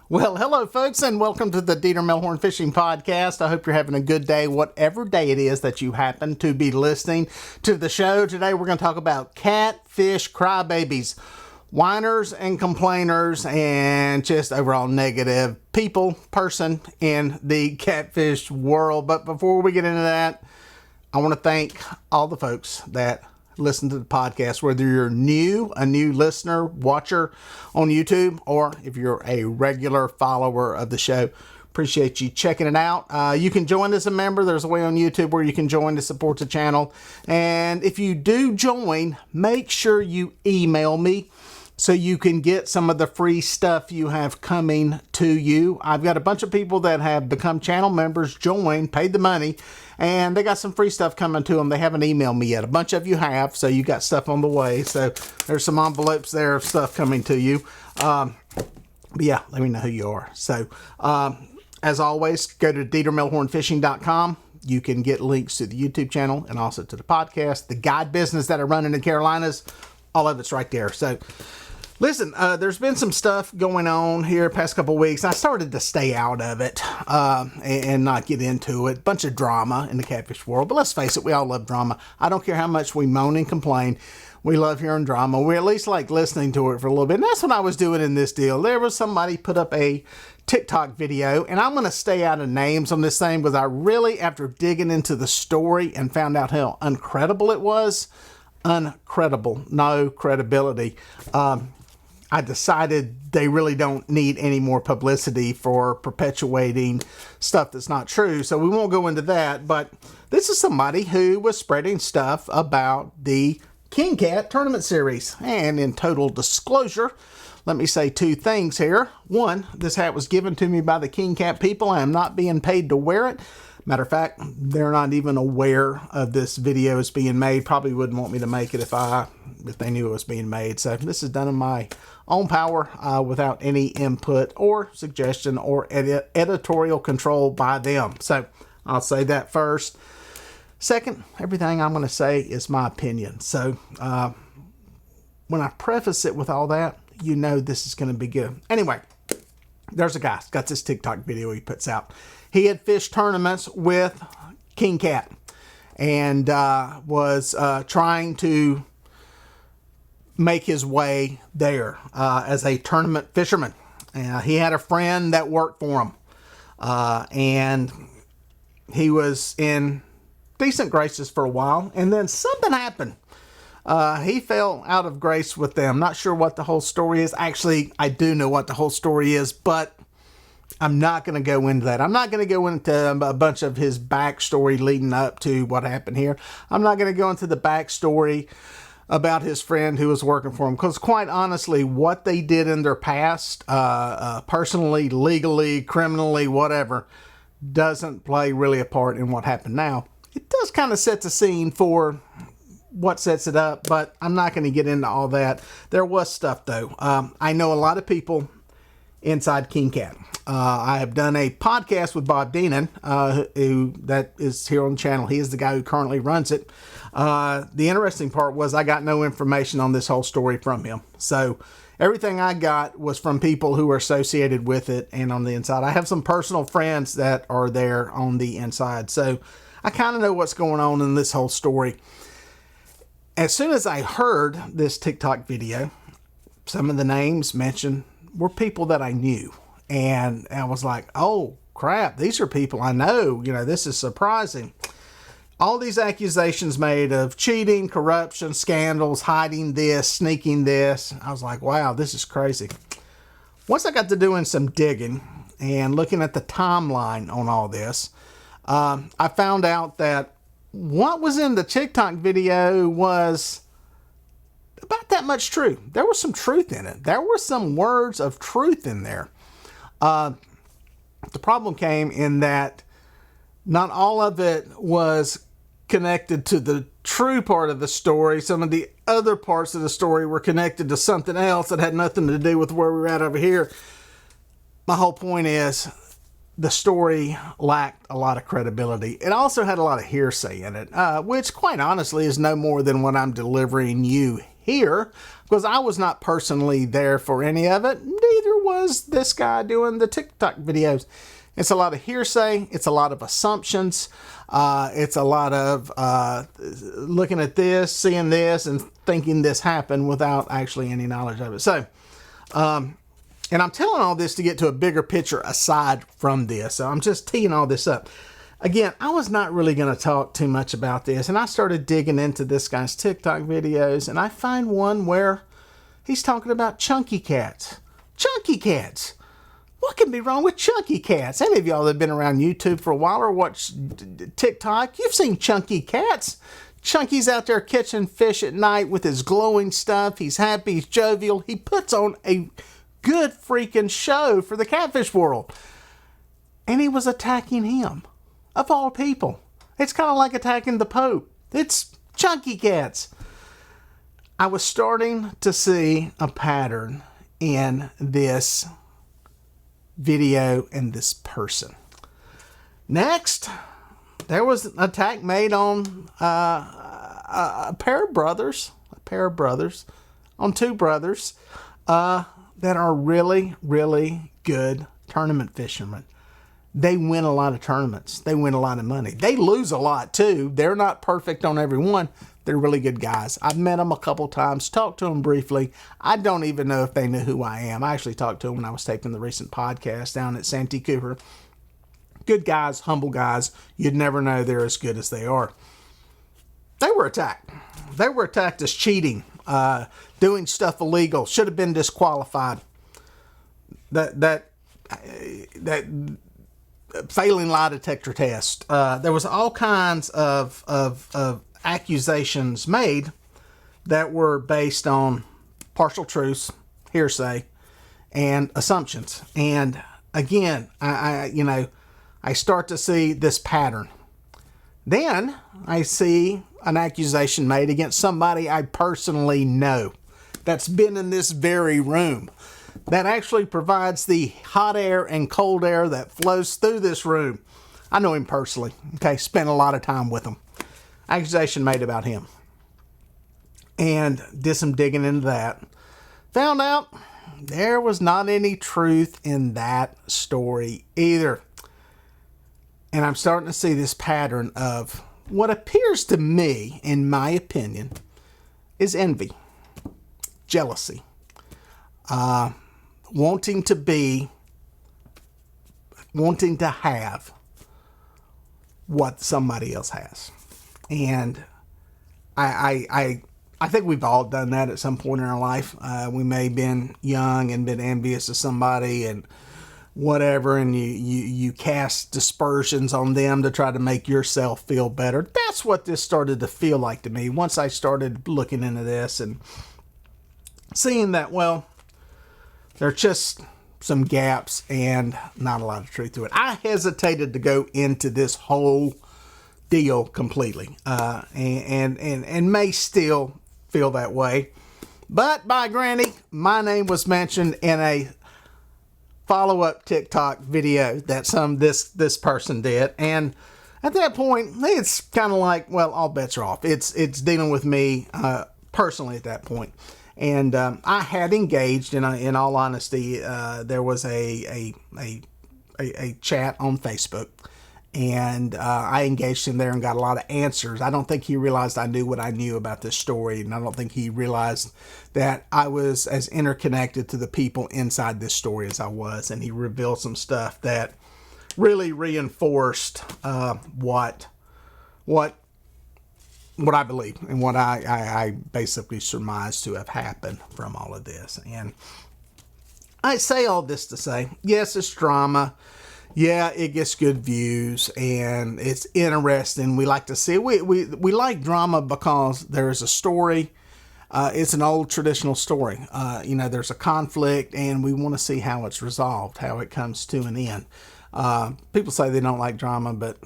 Well, hello, folks, and welcome to the Dieter Melhorn Fishing Podcast. I hope you're having a good day, whatever day it is that you happen to be listening to the show. Today, we're going to talk about catfish crybabies, whiners and complainers, and just overall negative person in the catfish world. But before we get into that, I want to thank all the folks that listen to the podcast, whether you're a new listener, watcher on YouTube, or if you're a regular follower of the show. Appreciate you checking it out. You can join as a member. There's a way on YouTube where you can join to support the channel. And if you do join, make sure you email me so you can get some of the free stuff you have coming to you. I've got a bunch of people that have become channel members, joined, paid the money, and they got some free stuff coming to them. They haven't emailed me yet. A bunch of you have, so you got stuff on the way. So there's some envelopes there of stuff coming to you. But yeah, let me know who you are. So as always, go to DieterMelhornFishing.com. You can get links to the YouTube channel and also to the podcast, the guide business that I run in the Carolinas. All of it's right there. So listen, there's been some stuff going on here past couple weeks. I started to stay out of it and not get into it. Bunch of drama in the catfish world. But let's face it, we all love drama. I don't care how much we moan and complain. We love hearing drama. We at least like listening to it for a little bit. And that's what I was doing in this deal. There was somebody put up a TikTok video, and I'm going to stay out of names on this thing because I really, after digging into the story and found out how uncredible it was, uncredible, no credibility, I decided they really don't need any more publicity for perpetuating stuff that's not true. So we won't go into that. But this is somebody who was spreading stuff about the King Cat tournament series. And in total disclosure, let me say two things here. One, this hat was given to me by the King Cat people. I am not being paid to wear it. Matter of fact, they're not even aware of this video is being made. Probably wouldn't want me to make it if they knew it was being made. So this is done in my own power without any input or suggestion or editorial control by them. So I'll say that first. Second, everything I'm going to say is my opinion. So when I preface it with all that, you know this is going to be good. Anyway, there's a guy got this TikTok video he puts out. He had fished tournaments with King Cat and was trying to make his way there as a tournament fisherman. He had a friend that worked for him, and he was in decent graces for a while, and then something happened. He fell out of grace with them. Not sure what the whole story is. Actually, I do know what the whole story is, but I'm not going to go into that. I'm not going to go into a bunch of his backstory leading up to what happened here. I'm not going to go into the backstory about his friend who was working for him, because quite honestly, what they did in their past, personally, legally, criminally, whatever, doesn't play really a part in what happened now. It does kind of set the scene for what sets it up, but I'm not going to get into all that. There was stuff, though. I know a lot of people inside King Cat. I have done a podcast with Bob Deenan, who that is here on the channel. He is the guy who currently runs it. The interesting part was I got no information on this whole story from him. So everything I got was from people who were associated with it and on the inside. I have some personal friends that are there on the inside. So I kind of know what's going on in this whole story. As soon as I heard this TikTok video, some of the names mentioned were people that I knew. And I was like, oh, crap, these are people I know. You know, this is surprising. All these accusations made of cheating, corruption, scandals, hiding this, sneaking this. I was like, wow, this is crazy. Once I got to doing some digging and looking at the timeline on all this, I found out that what was in the TikTok video was about that much true. There was some truth in it. There were some words of truth in there. The problem came in that not all of it was connected to the true part of the story. Some of the other parts of the story were connected to something else that had nothing to do with where we're at over here. My whole point is the story lacked a lot of credibility. It also had a lot of hearsay in it, which quite honestly is no more than what I'm delivering you here because I was not personally there for any of it. Neither was this guy doing the TikTok videos. It's a lot of hearsay. It's a lot of assumptions. It's a lot of looking at this, seeing this, and thinking this happened without actually any knowledge of it. So, and I'm telling all this to get to a bigger picture aside from this. So I'm just teeing all this up. Again, I was not really going to talk too much about this. And I started digging into this guy's TikTok videos. And I find one where he's talking about chunky cats. Chunky cats. What can be wrong with chunky cats? Any of y'all that have been around YouTube for a while or watched TikTok, you've seen chunky cats. Chunky's out there catching fish at night with his glowing stuff. He's happy. He's jovial. He puts on a good freaking show for the catfish world. And he was attacking him. Of all people. It's kind of like attacking the Pope. It's chunky cats. I was starting to see a pattern in this video and this person. Next, there was an attack made on a pair of brothers, on two brothers that are really, really good tournament fishermen. They win a lot of tournaments. They win a lot of money. They lose a lot too. They're not perfect on every one. They're really good guys. I've met them a couple times, talked to them briefly. I don't even know if they knew who I am. I actually talked to them when I was taping the recent podcast down at Santee Cooper. Good guys, humble guys. You'd never know they're as good as they are. They were attacked. They were attacked as cheating, doing stuff illegal, should have been disqualified. That failing lie detector test. There was all kinds of accusations made that were based on partial truths, hearsay, and assumptions. And again, I start to see this pattern. Then I see an accusation made against somebody I personally know that's been in this very room, that actually provides the hot air and cold air that flows through this room. I know him personally. Okay, spent a lot of time with him. Accusation made about him. And did some digging into that. Found out there was not any truth in that story either. And I'm starting to see this pattern of what appears to me, in my opinion, is envy, jealousy, wanting to have what somebody else has. And I think we've all done that at some point in our life. We may have been young and been envious of somebody and whatever, and you cast dispersions on them to try to make yourself feel better. That's what this started to feel like to me once I started looking into this and seeing that, well, there are just some gaps and not a lot of truth to it. I hesitated to go into this whole deal completely, and may still feel that way. But by granny, my name was mentioned in a follow-up TikTok video that this person did, and at that point, it's kind of like, well, all bets are off. It's dealing with me personally at that point. And I had engaged, in all honesty, there was a chat on Facebook, and I engaged him there and got a lot of answers. I don't think he realized I knew what I knew about this story, and I don't think he realized that I was as interconnected to the people inside this story as I was, and he revealed some stuff that really reinforced what I believe and what I basically surmised to have happened from all of this. And I say all this to say, yes, it's drama. Yeah, it gets good views and it's interesting. We like to see, we like drama because there's a story. It's an old traditional story. There's a conflict and we want to see how it's resolved, how it comes to an end. People say they don't like drama, but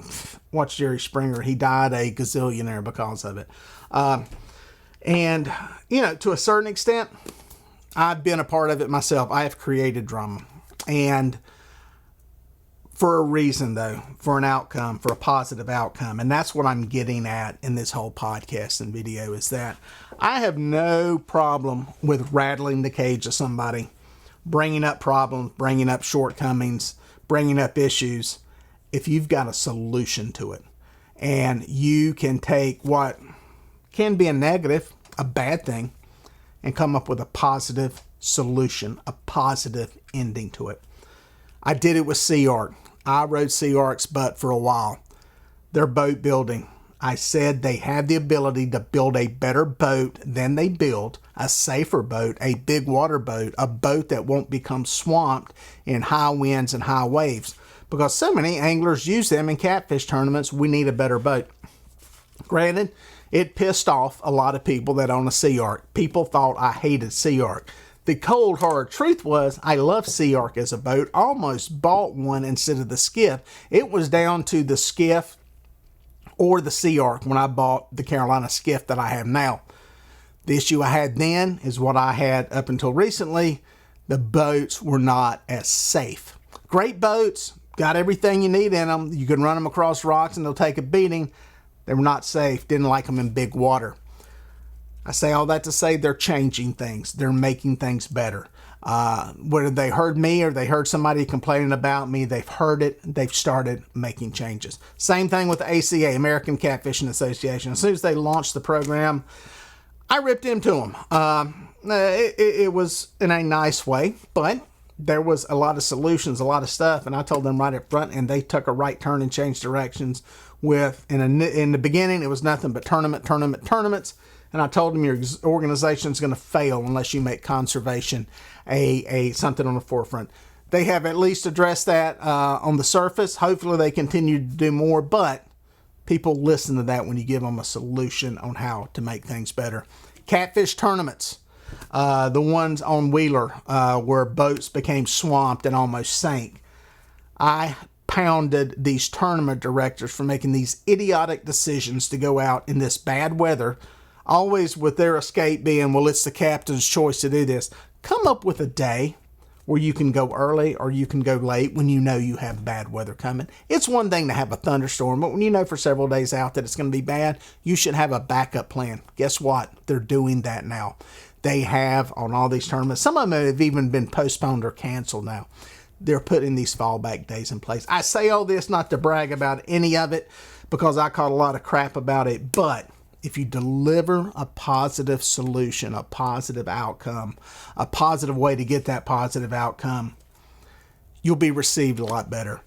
watch Jerry Springer. He died a gazillionaire because of it. To a certain extent, I've been a part of it myself. I have created drama. And for a reason, though, for an outcome, for a positive outcome. And that's what I'm getting at in this whole podcast and video, is that I have no problem with rattling the cage of somebody, bringing up problems, bringing up shortcomings, bringing up issues, if you've got a solution to it. And you can take what can be a negative, a bad thing, and come up with a positive solution, a positive ending to it. I did it with Sea Arc. I rode Sea Arc's butt for a while. Their boat building. I said they have the ability to build a better boat than they build, a safer boat, a big water boat, a boat that won't become swamped in high winds and high waves. Because so many anglers use them in catfish tournaments, we need a better boat. Granted, it pissed off a lot of people that own a Sea Arc. People thought I hated Sea Arc. The cold, hard truth was I love Sea Arc as a boat. Almost bought one instead of the skiff. It was down to the skiff or the Sea Arc when I bought the Carolina skiff that I have now. The issue I had then is what I had up until recently. The boats were not as safe. Great boats, got everything you need in them. You can run them across rocks and they'll take a beating. They were not safe. Didn't like them in big water. I say all that to say they're changing things. They're making things better. Whether they heard me or they heard somebody complaining about me, they've heard it. They've started making changes. Same thing with the ACA, American Catfishing Association. As soon as they launched the program, I ripped into them. It was in a nice way, but there was a lot of solutions, a lot of stuff, and I told them right up front, and they took a right turn and changed directions. In the beginning, it was nothing but tournaments. And I told them your organization is going to fail unless you make conservation something on the forefront. They have at least addressed that on the surface. Hopefully they continue to do more, but people listen to that when you give them a solution on how to make things better. Catfish tournaments, the ones on Wheeler where boats became swamped and almost sank. I pounded these tournament directors for making these idiotic decisions to go out in this bad weather, always with their escape being, well, it's the captain's choice to do this. Come up with a day where you can go early or you can go late when you know you have bad weather coming. It's one thing to have a thunderstorm, but when you know for several days out that it's going to be bad, you should have a backup plan. Guess what? They're doing that now. They have on all these tournaments. Some of them have even been postponed or canceled now. They're putting these fallback days in place. I say all this not to brag about any of it because I caught a lot of crap about it, but if you deliver a positive solution, a positive outcome, a positive way to get that positive outcome, you'll be received a lot better.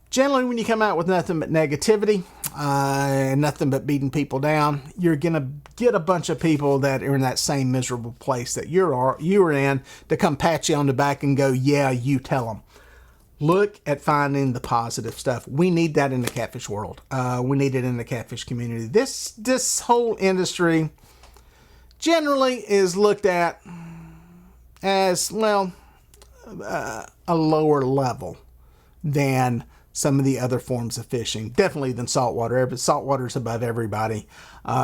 Generally, when you come out with nothing but negativity and nothing but beating people down, you're going to get a bunch of people that are in that same miserable place that you're in to come pat you on the back and go, yeah, you tell them. Look at finding the positive stuff. We need that in the catfish world. We need it in the catfish community. This whole industry generally is looked at as, well, a lower level than some of the other forms of fishing. Definitely than saltwater. Saltwater is above everybody.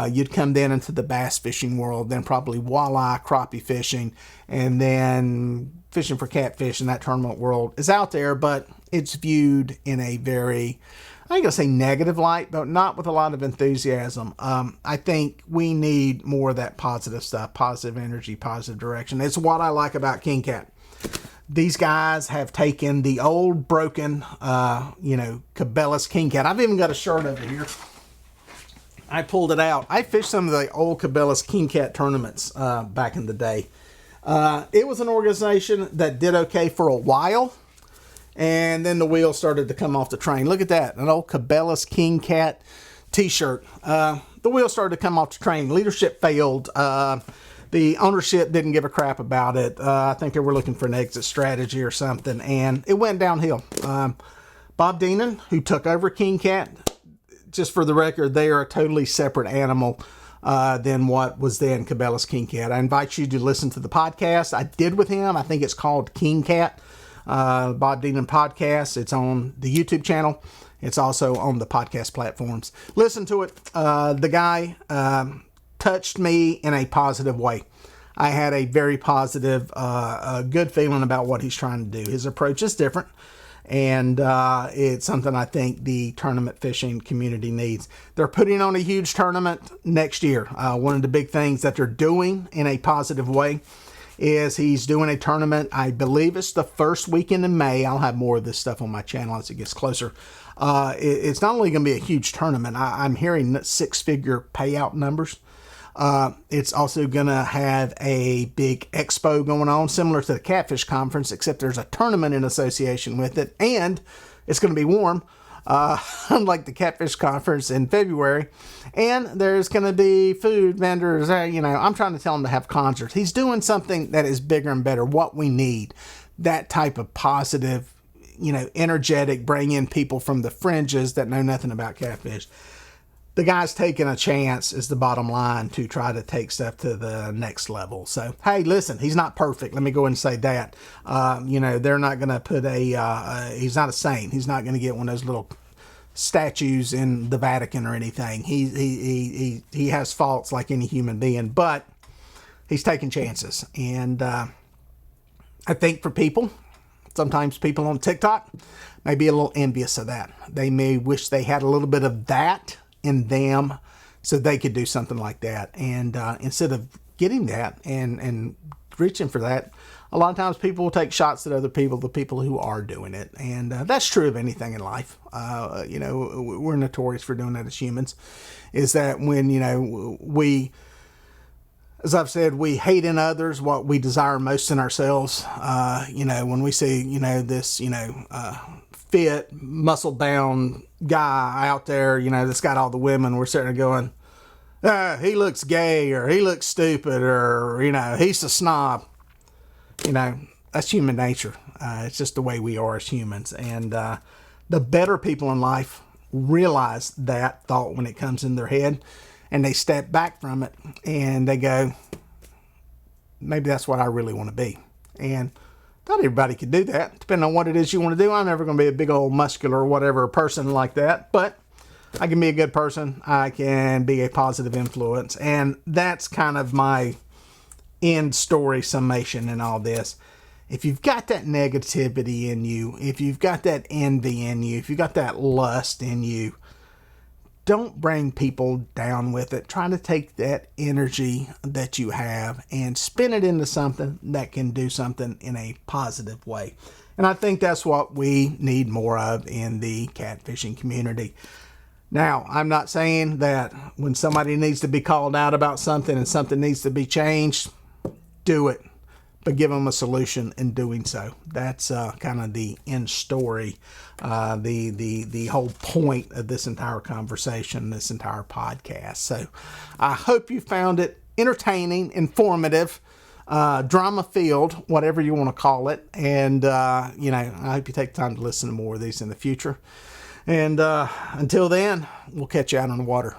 You'd come then into the bass fishing world, then probably walleye, crappie fishing, and then fishing for catfish in that tournament world is out there, but it's viewed in a very, I ain't gonna say negative light, but not with a lot of enthusiasm. I think we need more of that positive stuff, positive energy, positive direction. It's what I like about King Cat. These guys have taken the old broken, Cabela's King Cat. I've even got a shirt over here. I pulled it out. I fished some of the old Cabela's King Cat tournaments back in the day. It was an organization that did okay for a while, and then the wheels started to come off the train. Look at that, an old Cabela's King Cat t-shirt. The wheels started to come off the train. Leadership failed. The ownership didn't give a crap about it. I think they were looking for an exit strategy or something, and it went downhill. Bob Deenan, who took over King Cat, just for the record, they are a totally separate animal than what was then Cabela's King Cat. I invite you to listen to the podcast I did with him. I think it's called King Cat, Bob Deenan podcast. It's on the YouTube channel. It's also on the podcast platforms. Listen to it. The guy touched me in a positive way. I had a very positive, good feeling about what he's trying to do. His approach is different, And it's something I think the tournament fishing community needs. They're putting on a huge tournament next year. One of the big things that they're doing in a positive way is he's doing a tournament. I believe it's the first weekend in May. I'll have more of this stuff on my channel as it gets closer. It's not only going to be a huge tournament. I'm hearing 6-figure payout numbers. It's also going to have a big expo going on, similar to the Catfish Conference, except there's a tournament in association with it, and it's going to be warm, unlike the Catfish Conference in February. And there's going to be food vendors. I'm trying to tell him to have concerts. He's doing something that is bigger and better, what we need. That type of positive, energetic, bring in people from the fringes that know nothing about catfish. The guy's taking a chance is the bottom line to try to take stuff to the next level. So, hey, listen, he's not perfect. Let me go and say that. They're not going to put he's not a saint. He's not going to get one of those little statues in the Vatican or anything. He has faults like any human being, but he's taking chances. And I think for people, sometimes people on TikTok may be a little envious of that. They may wish they had a little bit of that in them so they could do something like that. And instead of getting that and reaching for that, a lot of times people will take shots at other people, the people who are doing it. And that's true of anything in life. We're notorious for doing that as humans, is that when, we, as I've said, we hate in others what we desire most in ourselves. When we see, this, fit, muscle-bound guy out there, that's got all the women, we're sitting there going, he looks gay, or he looks stupid, or, he's a snob. That's human nature. It's just the way we are as humans. And the better people in life realize that thought when it comes in their head, and they step back from it, and they go, maybe that's what I really want to be. And not everybody can do that, depending on what it is you want to do. I'm never going to be a big old muscular or whatever person like that, but I can be a good person. I can be a positive influence. And that's kind of my end story summation in all this. If you've got that negativity in you, if you've got that envy in you, if you've got that lust in you, don't bring people down with it. Try to take that energy that you have and spin it into something that can do something in a positive way. And I think that's what we need more of in the catfishing community. Now, I'm not saying that when somebody needs to be called out about something and something needs to be changed, do it. But give them a solution in doing so. That's kind of the end story, the whole point of this entire conversation, this entire podcast. So I hope you found it entertaining, informative, drama-filled, whatever you want to call it. And, I hope you take time to listen to more of these in the future. And until then, we'll catch you out on the water.